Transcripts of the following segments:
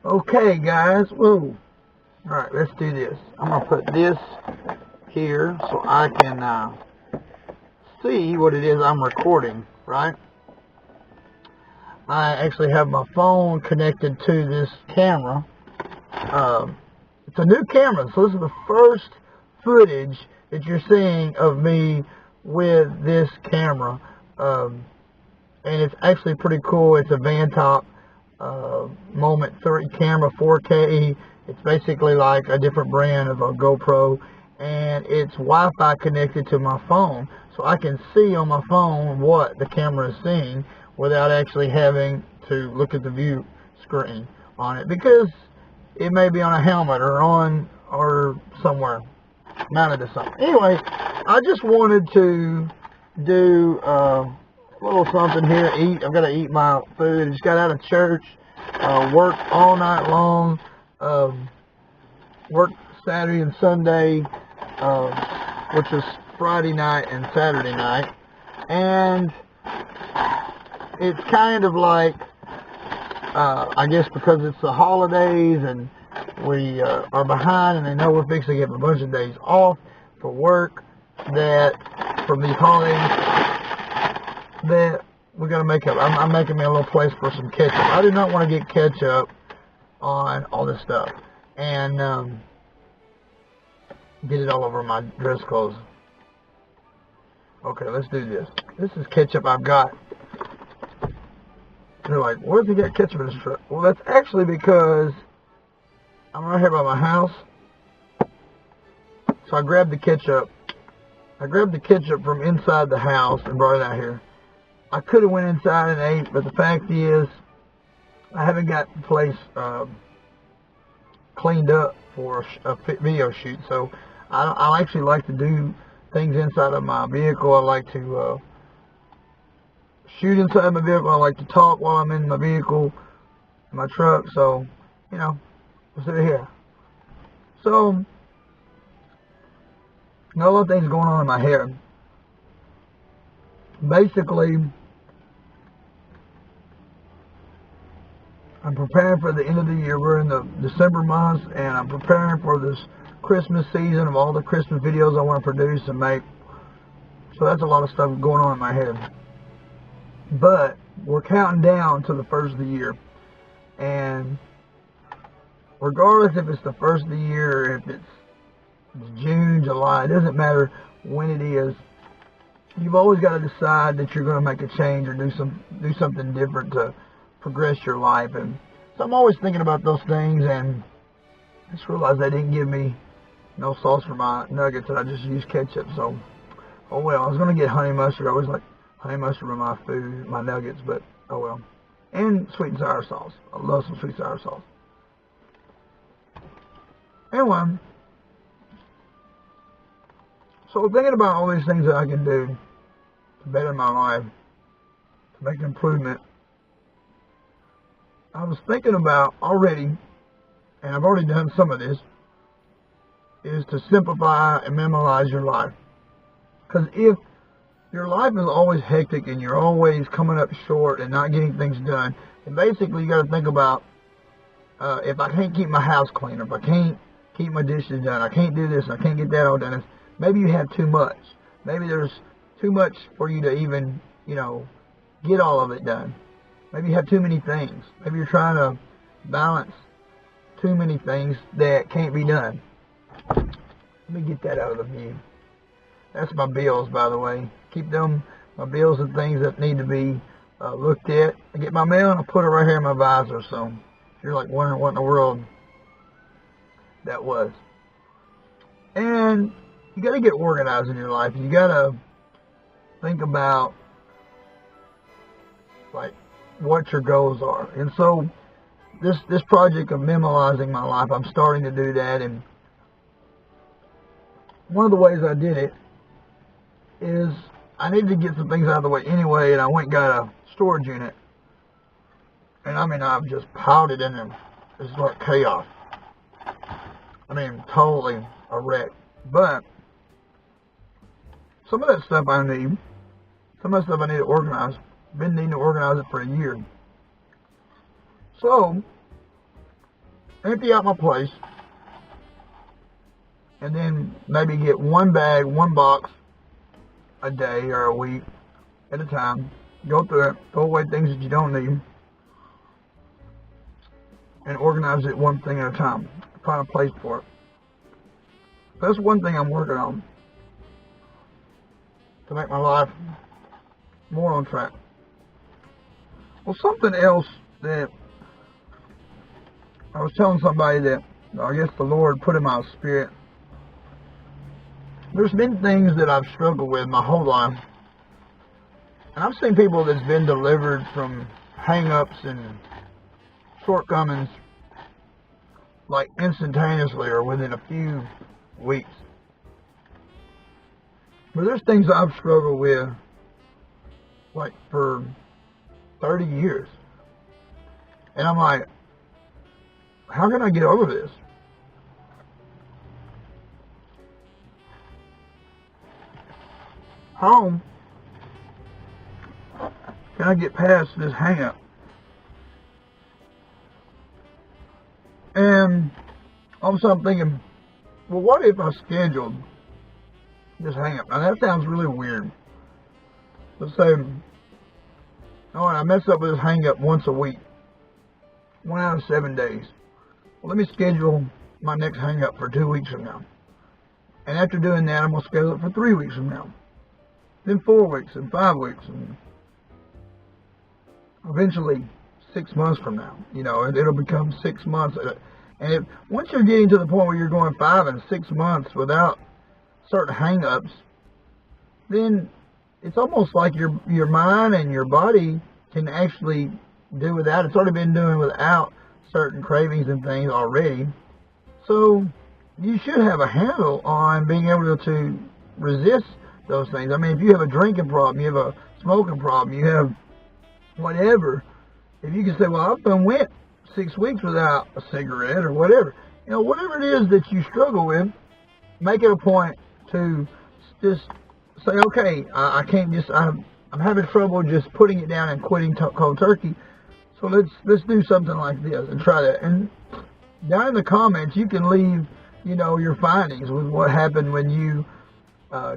Okay, guys. Whoa. Alright, let's do this. I'm going to put this here so I can see what it is I'm recording, right? I actually have my phone connected to this camera. It's a new camera, so this is the first footage that you're seeing of me with this camera. And it's actually pretty cool. It's a Vantop Moment 3 camera, 4K. It's basically like a different brand of a GoPro, and it's Wi-Fi connected to my phone, so I can see on my phone what the camera is seeing without actually having to look at the view screen on it, because it may be on a helmet or somewhere mounted to something. Anyway, I just wanted to do a little something here. I've got to eat my food. I just got out of church, worked all night long, worked Saturday and Sunday, which was Friday night and Saturday night, and it's kind of like, I guess because it's the holidays and we are behind, and they know we're fixing to get a bunch of days off for work that from these holidays, that we're going to make up. I'm making me a little place for some ketchup. I do not want to get ketchup on all this stuff and get it all over my dress clothes. Okay, let's do this. This is ketchup I've got. They're like, where's he got ketchup in his truck? Well, that's actually because I'm right here by my house. So I grabbed the ketchup. I grabbed the ketchup from inside the house and brought it out here. I could have went inside and ate, but the fact is, I haven't got the place cleaned up for a video shoot. So I actually like to do things inside of my vehicle. I like to shoot inside my vehicle. I like to talk while I'm in my vehicle, in my truck. So, you know, let's sit here. So, got a lot of things going on in my head. Basically, I'm preparing for the end of the year. We're in the December month, and I'm preparing for this Christmas season of all the Christmas videos I want to produce and make. So that's a lot of stuff going on in my head. But we're counting down to the first of the year. And regardless if it's the first of the year or if it's June, July, it doesn't matter when it is. You've always got to decide that you're going to make a change or do something different to progress your life. And so I'm always thinking about those things, and I just realized they didn't give me no sauce for my nuggets, and I just used ketchup. So, oh well. I was going to get honey mustard. I always like honey mustard with my food, my nuggets, but oh well. And sweet and sour sauce. I love some sweet and sour sauce. Anyway, so thinking about all these things that I can do to better my life, to make an improvement, I was thinking about already, and I've already done some of this, is to simplify and minimize your life. Because if your life is always hectic and you're always coming up short and not getting things done, then basically you got to think about, if I can't keep my house clean, or if I can't keep my dishes done, I can't do this, I can't get that all done, maybe you have too much. Maybe there's too much for you to even, get all of it done. Maybe you have too many things. Maybe you're trying to balance too many things that can't be done. Let me get that out of the view. That's my bills, by the way. Keep them, my bills and things that need to be looked at. I get my mail and I put it right here in my visor. So if you're like wondering what in the world that was. And you got to get organized in your life. You got to think about like what your goals are. And so this project of minimalizing my life, I'm starting to do that. And one of the ways I did it is I needed to get some things out of the way anyway, and I went and got a storage unit. And I mean, I've just piled it in there. It's like chaos. I mean, totally a wreck. But some of that stuff I need, some of that stuff I need to organize. Been needing to organize it for a year. So empty out my place, and then maybe get one bag, one box a day or a week at a time. Go through it, throw away things that you don't need, and organize it one thing at a time. Find a place for it. That's one thing I'm working on to make my life more on track. Well, something else that I was telling somebody that I guess the Lord put in my spirit. There's been things that I've struggled with my whole life. And I've seen people that's been delivered from hang-ups and shortcomings like instantaneously or within a few weeks. But there's things I've struggled with like for 30 years. And I'm like, how can I get over this? How can I get past this hang-up? And all of a sudden I'm thinking, well, what if I scheduled this hang-up? Now that sounds really weird. Let's say, oh, I mess up with this hang-up once a week. 1 out of 7 days. Well, let me schedule my next hang-up for 2 weeks from now. And after doing that, I'm going to schedule it for 3 weeks from now. Then 4 weeks and 5 weeks. And eventually 6 months from now. You know, it'll become 6 months. And once you're getting to the point where you're going 5 and 6 months without certain hang-ups, then it's almost like your mind and your body can actually do without. It's already been doing without certain cravings and things already. So you should have a handle on being able to resist those things. I mean, if you have a drinking problem, you have a smoking problem, you have whatever, if you can say, well, I've done went 6 weeks without a cigarette or whatever, you know, whatever it is that you struggle with, make it a point to just say, okay, I can't just, I'm having trouble just putting it down and quitting cold turkey. So let's do something like this and try that. And down in the comments, you can leave, you know, your findings with what happened when you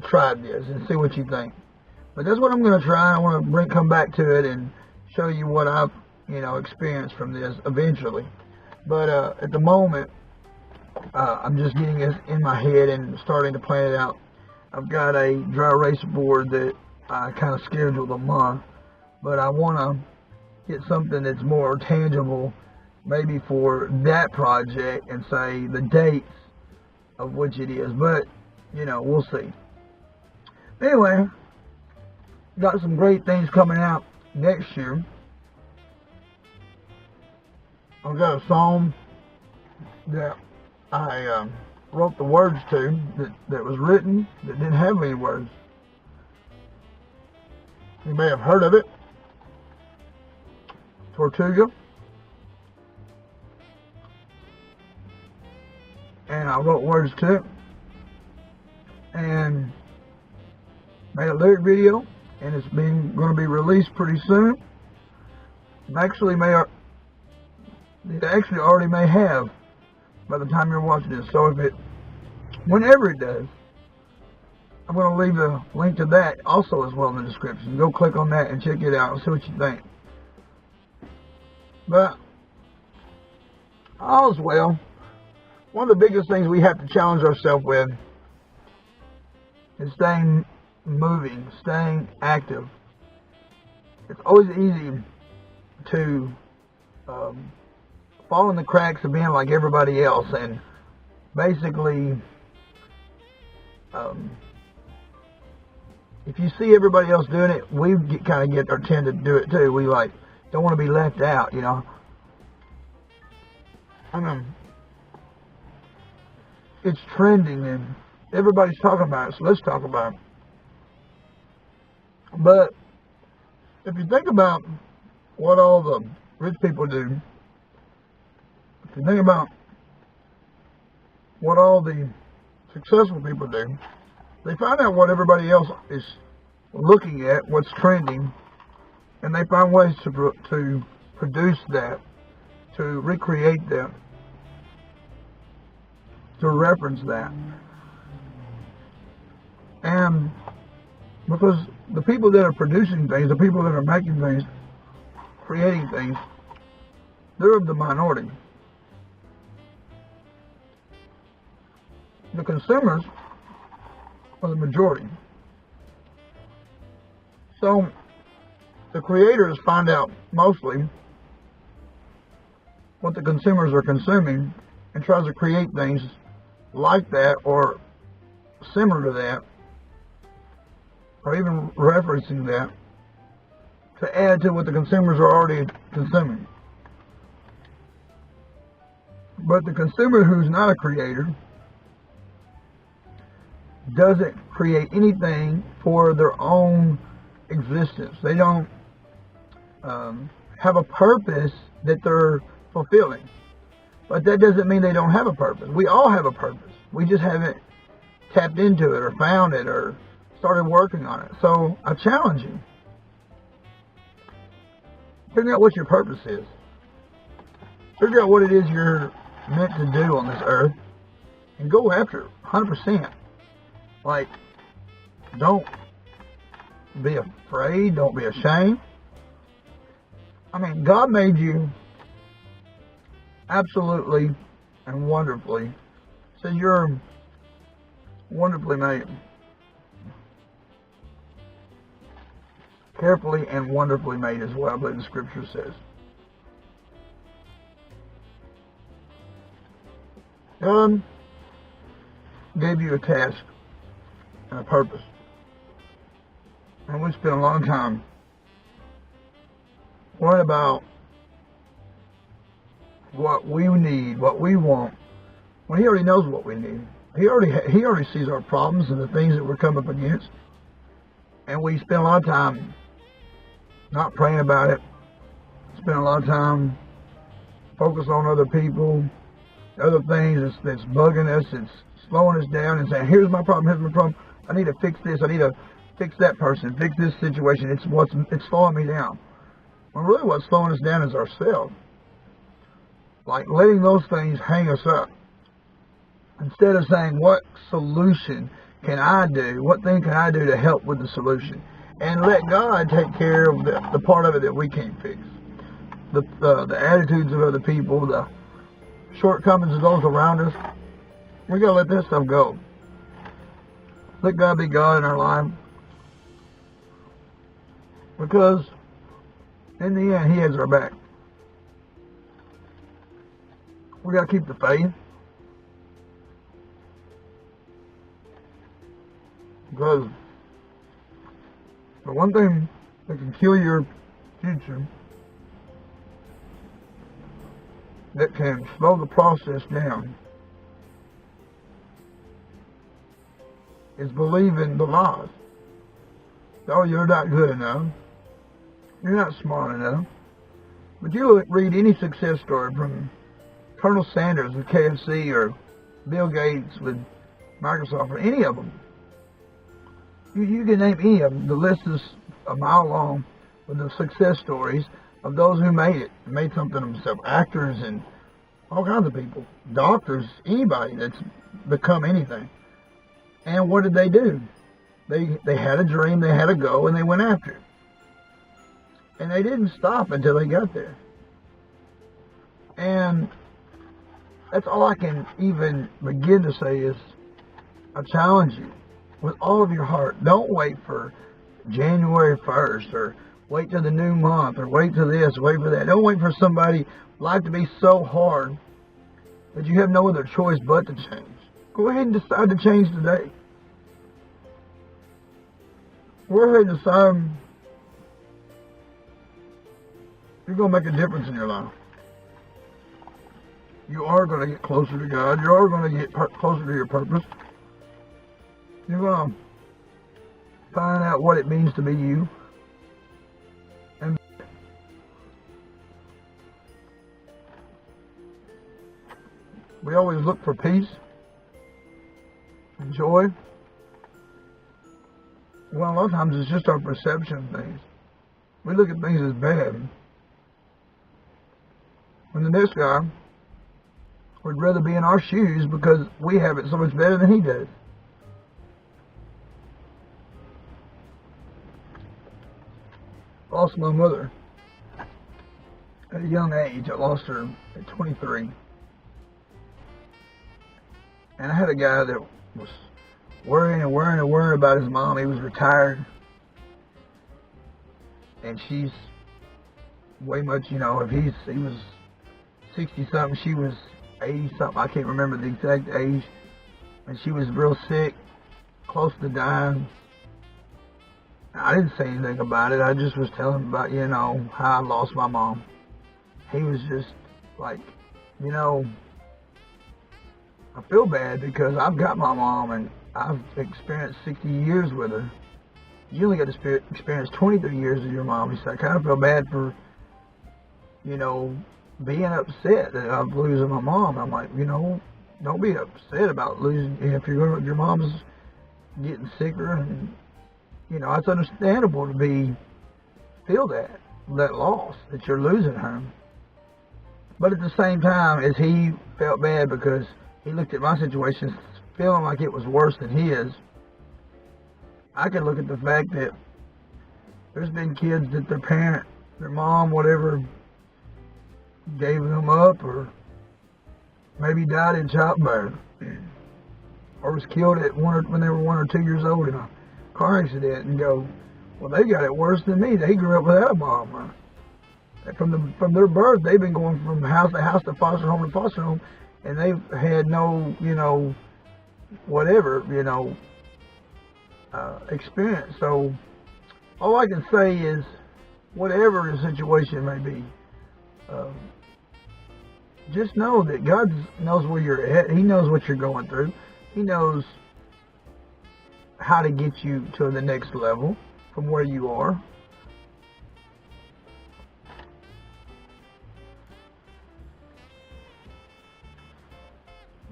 tried this and see what you think. But that's what I'm going to try. I want to come back to it and show you what I've, you know, experienced from this eventually. But at the moment, I'm just getting this in my head and starting to plan it out. I've got a dry erase board that I kind of scheduled a month, but I want to get something that's more tangible maybe for that project and say the dates of which it is. But, you know, we'll see. Anyway, got some great things coming out next year. I've got a song that I wrote the words to that was written that didn't have any words. You may have heard of it. Tortuga. And I wrote words to it and made a lyric video, and it's going to be released pretty soon. It actually already may have by the time you're watching this. So whenever it does, I'm going to leave a link to that also as well in the description. Go click on that and check it out and see what you think. But all's well. One of the biggest things we have to challenge ourselves with is staying moving, staying active. It's always easy to fall in the cracks of being like everybody else, and basically if you see everybody else doing it, we kind of tend to do it too. We like don't want to be left out, you know. I mean, it's trending and everybody's talking about it, so let's talk about it. But if you think about what all the rich people do, if you think about what all the successful people do, they find out what everybody else is looking at, what's trending, and they find ways to produce that, to recreate that, to reference that. And because the people that are producing things, the people that are making things, creating things, they're of the minority. The consumers are the majority. So the creators find out mostly what the consumers are consuming and tries to create things like that or similar to that, or even referencing that, to add to what the consumers are already consuming. But the consumer who's not a creator doesn't create anything for their own existence. They don't have a purpose that they're fulfilling. But that doesn't mean they don't have a purpose. We all have a purpose. We just haven't tapped into it or found it or started working on it. So I challenge you. Figure out what your purpose is. Figure out what it is you're meant to do on this earth and go after it 100%. Like, don't be afraid. Don't be ashamed. I mean, God made you absolutely and wonderfully. So you're wonderfully made. Carefully and wonderfully made as well, I believe the scripture says. God gave you a task and a purpose. And we spent a long time worrying about what we need, what we want, when He already knows what we need. He already sees our problems and the things that we're coming up against. And we spend a lot of time not praying about it. Spend a lot of time focused on other people, other things that's bugging us, it's slowing us down and saying, here's my problem, I need to fix this, I need to fix that person, fix this situation, it's slowing me down. Well, really what's slowing us down is ourselves. Like letting those things hang us up. Instead of saying, what solution can I do? What thing can I do to help with the solution? And let God take care of the part of it that we can't fix. The attitudes of other people, the shortcomings of those around us. We gotta let that stuff go. Let God be God in our life. Because in the end, He has our back. We gotta keep the faith. Because the one thing that can kill your future, that can slow the process down, is believing the lies. Oh, you're not good enough. You're not smart enough. But you read any success story from Colonel Sanders with KFC or Bill Gates with Microsoft or any of them. You can name any of them. The list is a mile long with the success stories of those who made it, made something of themselves. Actors and all kinds of people. Doctors, anybody that's become anything. And what did they do? They had a dream, they had a goal, and they went after it. And they didn't stop until they got there. And that's all I can even begin to say is, I challenge you with all of your heart. Don't wait for January 1st or wait till the new month or wait till this, wait for that. Don't wait for somebody, life to be so hard that you have no other choice but to change. Go ahead and decide to change today. Go ahead and decide you're going to make a difference in your life. You are going to get closer to God. You are going to get closer to your purpose. You're going to find out what it means to be you. And we always look for peace and joy. Well, a lot of times it's just our perception of things. We look at things as bad. When the next guy would rather be in our shoes because we have it so much better than he does. Lost my mother at a young age. I lost her at 23. And I had a guy that was worrying about his mom. He was retired. And she's way much, you know, if he was 60-something, she was 80-something. I can't remember the exact age. And she was real sick, close to dying. I didn't say anything about it. I just was telling him about, you know, how I lost my mom. He was just like, you know, I feel bad because I've got my mom and I've experienced 60 years with her. You only got to experience 23 years with your mom. He said, I kind of feel bad for, you know, being upset that I'm losing my mom. I'm like, you know, don't be upset about losing, if your mom's getting sicker, and, you know, it's understandable to feel that loss, that you're losing her. But at the same time, as he felt bad because he looked at my situation feeling like it was worse than his, I could look at the fact that there's been kids that their parent, their mom, whatever, gave them up, or maybe died in childbirth, or was killed when they were 1 or 2 years old in a car accident, and go, well, they got it worse than me. They grew up without a mom. From their birth, they've been going from house to house to foster home to foster home, and they've had no, you know, whatever, you know, experience. So all I can say is, whatever the situation may be, just know that God knows where you're at. He knows what you're going through. He knows how to get you to the next level from where you are.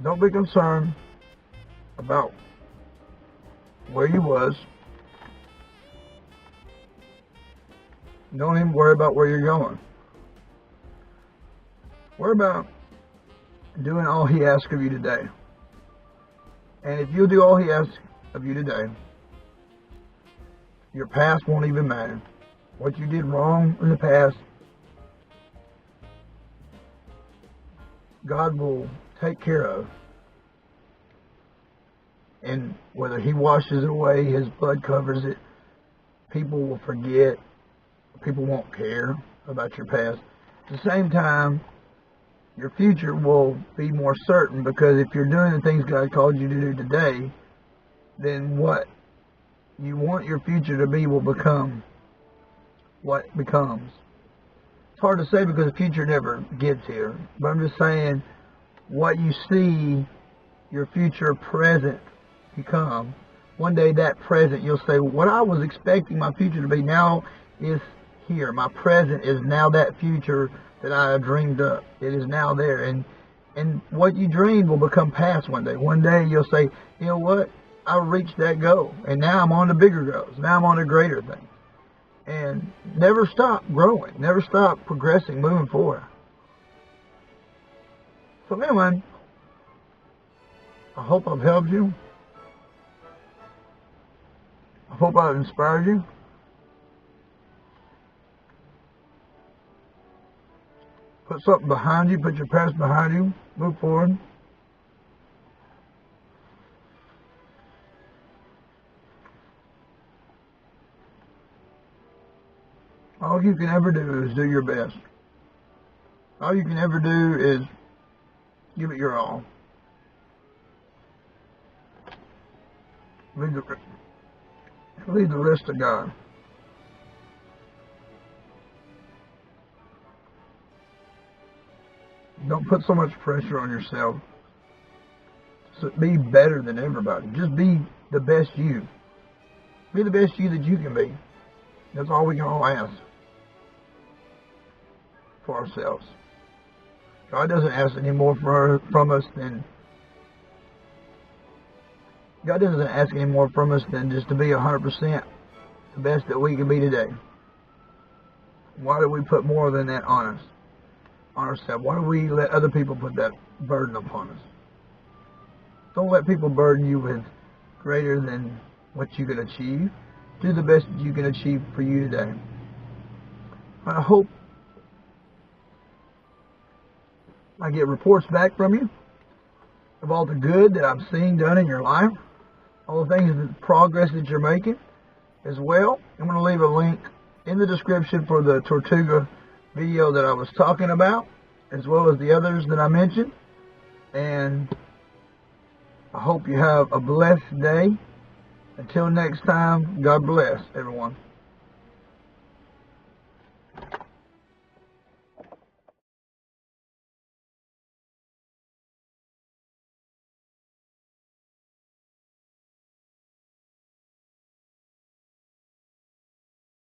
Don't be concerned about where you was. Don't even worry about where you're going. Worry about doing all He asks of you today. And if you'll do all He asks of you today, your past won't even matter. What you did wrong in the past, God will take care of. And whether He washes it away, His blood covers it, people will forget, people won't care about your past. At the same time, your future will be more certain, because if you're doing the things God called you to do today, then what you want your future to be will become what it becomes. It's hard to say because the future never gets here, but I'm just saying, what you see your future present become, one day that present, you'll say, what I was expecting my future to be now is here. My present is now that future that I dreamed up. It is now there. And what you dreamed will become past one day. One day you'll say, you know what? I reached that goal. And now I'm on to bigger goals. Now I'm on to greater things. And never stop growing. Never stop progressing, moving forward. So anyway, I hope I've helped you. I hope I've inspired you. Put something behind you. Put your past behind you. Move forward. All you can ever do is do your best. All you can ever do is give it your all. Leave the rest to God. Don't put so much pressure on yourself. So be better than everybody. Just be the best you. Be the best you that you can be. That's all we can all ask for ourselves. God doesn't ask any more from us than just to be 100% the best that we can be today. Why do we put more than that on us? on ourselves? Why do we let other people put that burden upon us? Don't let people burden you with greater than what you can achieve. Do the best you can achieve for you today. I hope I get reports back from you of all the good that I'm seeing done in your life, all the things, the progress that you're making as well. I'm going to leave a link in the description for the Tortuga video that I was talking about, as well as the others that I mentioned. And I hope you have a blessed day. Until next time, God bless everyone.